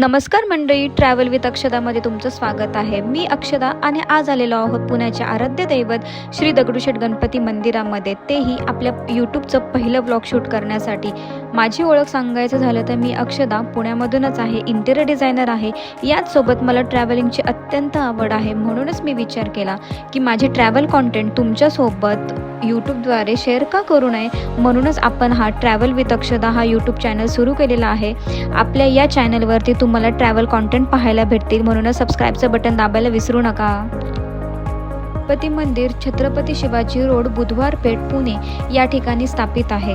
नमस्कार मंडळी, travel with अक्षदामध्ये तुमचं स्वागत आहे। मी अक्षदा आणि आज आलेलो आहोत पुण्याच्या आराध्य दैवत श्री दगडूशेठ गणपती मंदिरामध्ये, तेही आपल्या यूट्यूबचं पहिलं व्लॉग शूट करण्यासाठी। माझी ओळख सांगायचं झालं तर मी अक्षदा पुण्यामधूनच आहे, इंटेरियर डिझायनर आहे। याचसोबत मला ट्रॅव्हलिंगची अत्यंत आवड आहे, म्हणूनच मी विचार केला की माझे ट्रॅव्हल कॉन्टेंट तुमच्यासोबत यूट्यूबद्वारे शेअर का करू नये। म्हणूनच आपण हा ट्रॅव्हल विथ अक्षदा हा यूट्यूब चॅनल सुरू केलेला आहे। आपल्या या चॅनलवरती तुम्हाला ट्रॅव्हल कॉन्टेंट पाहायला भेटतील, म्हणूनच सबस्क्राईबचं बटन दाबायला विसरू नका। गणपती मंदिर छत्रपती शिवाजी रोड, बुधवार पेठ, पुणे या ठिकाणी स्थापित आहे।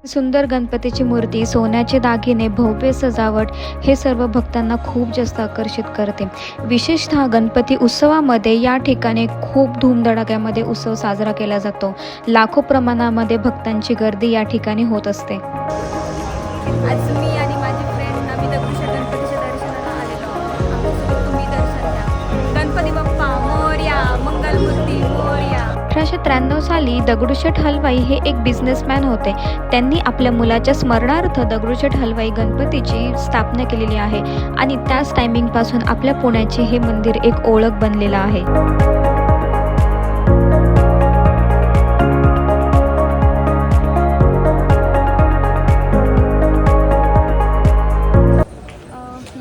सुंदर गणपतीची मूर्ती, सोन्याचे दागिने, भव्य सजावट हे सर्व भक्तांना खूप जास्त आकर्षित करते। विशेषतः गणपती उत्सवामध्ये या ठिकाणी खूप धूमधडाक्यामध्ये उत्सव साजरा केला जातो। लाखो प्रमाणामध्ये भक्तांची गर्दी या ठिकाणी होत असते। आज मी आणि माझी फ्रेंड आम्ही दगडूशेठ गणपतीच्या दर्शनाला आलेलो आहोत। आमच्यासोबत तुम्ही दर्शन घ्या। गणपती बाप्पा मोरया, मंगलमूर्ती मोरया। 1893 साली दगडूशेठ हलवाई हे एक बिझनेसमॅन होते। त्यांनी आपल्या मुलाच्या स्मरणार्थ दगडूशेठ हलवाई गणपतीची स्थापना केलेली आहे आणि त्याच टायमिंगपासून आपल्या पुण्याचे हे मंदिर एक ओळख बनलेलं आहे।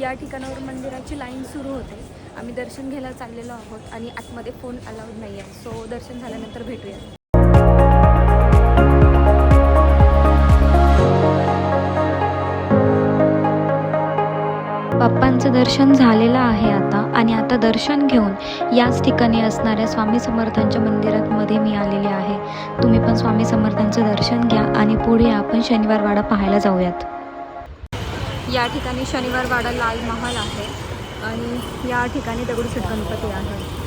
या ठिकाणावर मंदिराची लाईन सुरू होते। आम्ही दर्शन घ्यायला चाललेलो आहोत आणि आतमध्ये फोन अलाउड नाही आहे, सो दर्शन झाल्यानंतर भेटूया। बाप्पांचं दर्शन झालेलं आहे आणि आता दर्शन घेऊन याच ठिकाणी असणाऱ्या स्वामी समर्थांच्या मंदिरामध्ये मी आलेले आहे। तुम्ही पण स्वामी समर्थांचं दर्शन घ्या आणि पुढे आपण शनिवार वाडा पाहायला जाऊयात। या ठिकाणी शनिवार वाडा लाल महाल आहे आणि या ठिकाणी दगडूशेठ गणपती आहे।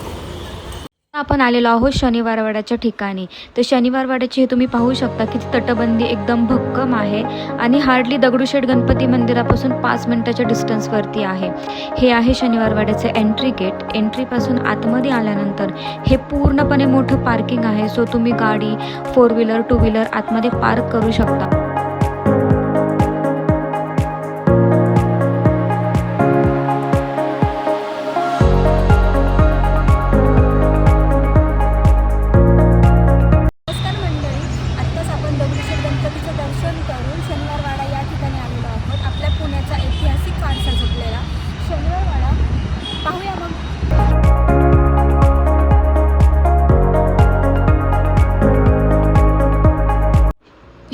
आपण आलेलो आहोत शनिवार वाड्याच्या ठिकाणी। तर शनिवार वाड्याची हे तुम्ही पाहू शकता की तटबंदी एकदम भक्कम आहे आणि हार्डली दगडूशेठ गणपती मंदिरापासून 5 मिनिटाच्या डिस्टन्सवरती आहे। हे आहे शनिवार वाड्याचे एंट्री गेट। एंट्रीपासून आतमध्ये आल्यानंतर हे पूर्णपणे मोठं पार्किंग आहे, सो तुम्ही गाडी 4 व्हीलर 2 व्हीलर आतमध्ये पार्क करू शकता।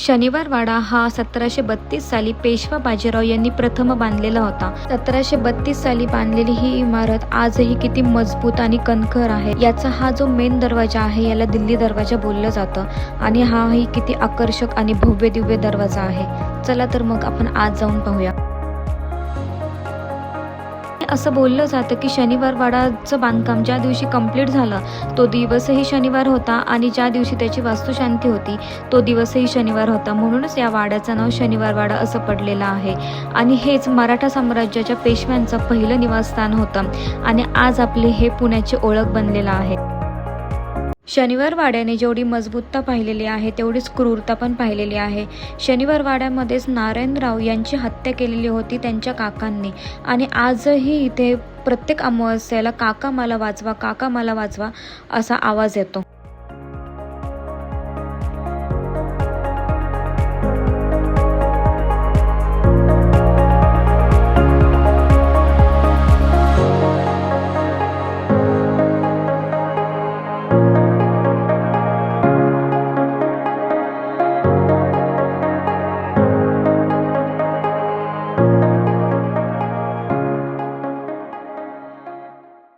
शनिवार वाडा हा 1732 साली पेशवा बाजीराव यांनी प्रथम बांधलेला होता। 1732 साली बांधलेली ही इमारत आजही किती मजबूत आणि कणखर आहे। याचा हा जो मेन दरवाजा आहे याला दिल्ली दरवाजा बोललं जातं आणि हाही किती आकर्षक आणि भव्य दिव्य दरवाजा आहे। चला तर मग आपण आज जाऊन पाहूया। असं बोललं जातं की शनिवार वाडाचं बांधकाम ज्या दिवशी कंप्लीट झालं तो दिवसही शनिवार होता आणि ज्या दिवशी त्याची वास्तुशांती होती तो दिवसही शनिवार होता, म्हणूनच या वाड्याचं नाव शनिवार वाडा असं पडलेलं आहे। आणि हेच मराठा साम्राज्याच्या पेशव्यांचं पहिलं निवासस्थान होतं आणि आज आपले हे पुण्याची ओळख बनलेलं आहे। शनिवार वाड्याने जेवढी मजबूतता पाहिलेली आहे तेवढीच क्रूरता पण पाहिलेली आहे। शनिवार वाड्यामध्येच नारायणराव यांची हत्या केलेली होती त्यांच्या काकांनी आणि आजही इथे प्रत्येक अमावस्येला काका मला वाचवा, काका मला वाचवा असा आवाज येतो।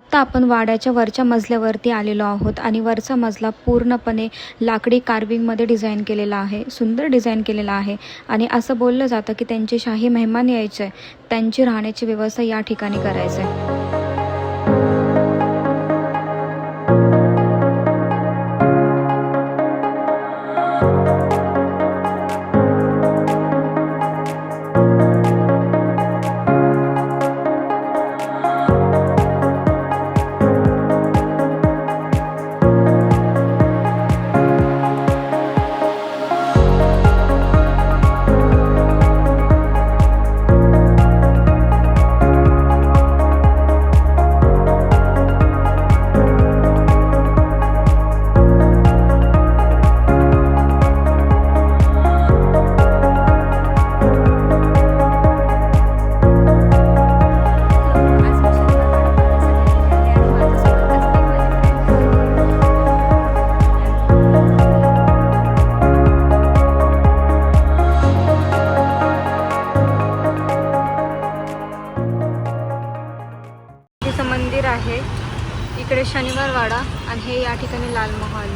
आता आपण वाड्याच्या वरच्या मजल्यावरती आलेलो आहोत आणि वरचा मजला पूर्णपणे लाकडी कार्विंगमध्ये डिझाईन केलेला आहे, सुंदर डिझाईन केलेला आहे। आणि असं बोललं जातं की त्यांचे शाही मेहमान यायचे, त्यांची राहण्याची व्यवस्था या ठिकाणी करायचे। वाडा आणि हे या ठिकाणी लाल महाल.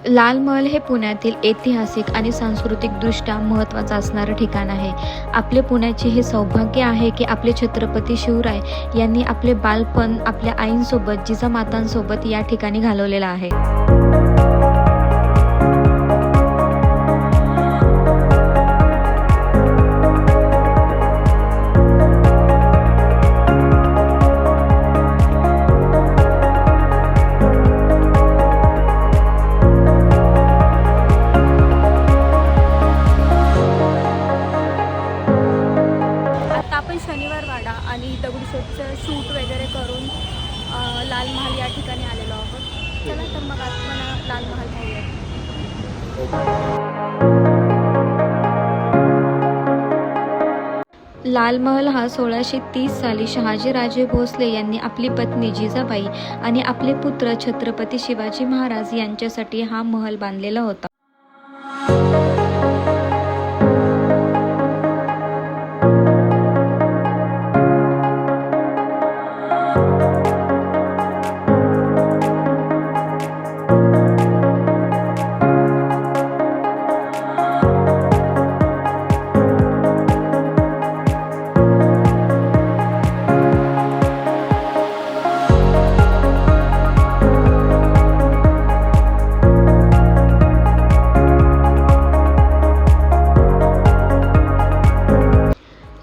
लाल महल हे पुण्यातील ऐतिहासिक आणि सांस्कृतिकदृष्ट्या महत्त्वाचं असणारं ठिकाण आहे. आपले पुण्याचे हे सौभाग्य आहे की आपले छत्रपती शिवराय यांनी आपले बालपण आपल्या आईंसोबत जिजामातांसोबत या ठिकाणी घालवलेलं आहे. शनिवार वाडा आणि दगडूशेठचं शूट वगैरे करून लाल महाल या ठिकाणी आलेलो आहोत. चला तर मग आपण लाल महाल पाहूया. लाल महल हा 1630 साली शहाजीराजे भोसले यांनी आपली पत्नी जिजाबाई आणि आपले पुत्र छत्रपती शिवाजी महाराज यांच्यासाठी हा महल बांधलेला होता.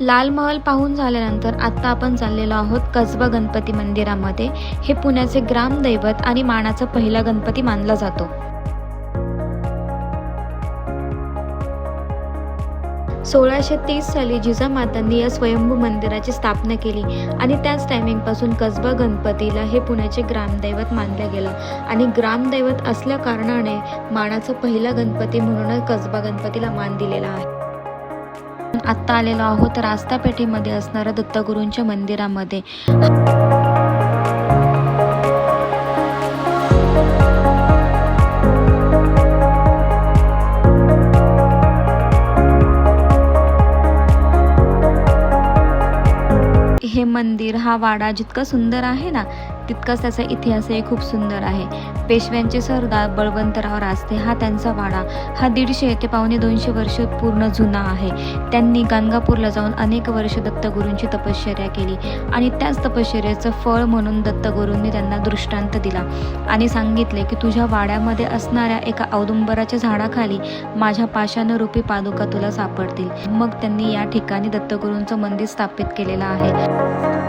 लाल महल पाहून झाल्यानंतर आता आपण चाललेलो आहोत कसबा गणपती मंदिरामध्ये. हे पुण्याचे ग्रामदैवत आणि मानाचा पहिला गणपती मानला जातो. सोळाशे 30 साली जिजामातांनी या स्वयंभू मंदिराची स्थापना केली आणि त्याच टायमिंगपासून कसबा गणपतीला हे पुण्याचे ग्रामदैवत मानलं गेलं आणि ग्रामदैवत असल्या कारणाने मानाचा पहिला गणपती म्हणूनच कसबा गणपतीला मान दिलेला आहे. आत्ता आलेलो आहोत रास्तापेठेमध्ये असणाऱ्या दत्तगुरूंच्या मंदिरामध्ये. हे मंदिर हा वाडा जितका सुंदर आहे ना तितकाच त्याचा इतिहासही खूप सुंदर आहे. पेशव्यांचे सरदार बळवंतराव रास्ते हा त्यांचा वाडा. हा 150 ते पावणे 200 वर्ष पूर्ण जुना आहे. त्यांनी गाणगापूरला जाऊन अनेक वर्ष दत्तगुरूंची तपश्चर्या केली आणि त्याच तपश्चर्याचं फळ म्हणून दत्तगुरूंनी त्यांना दृष्टांत दिला आणि सांगितले की तुझ्या वाड्यामध्ये असणाऱ्या एका औदुंबराच्या झाडाखाली माझ्या पाषाणरूपी पादुका तुला सापडतील. मग त्यांनी या ठिकाणी दत्तगुरूंचं मंदिर स्थापित केलेलं आहे.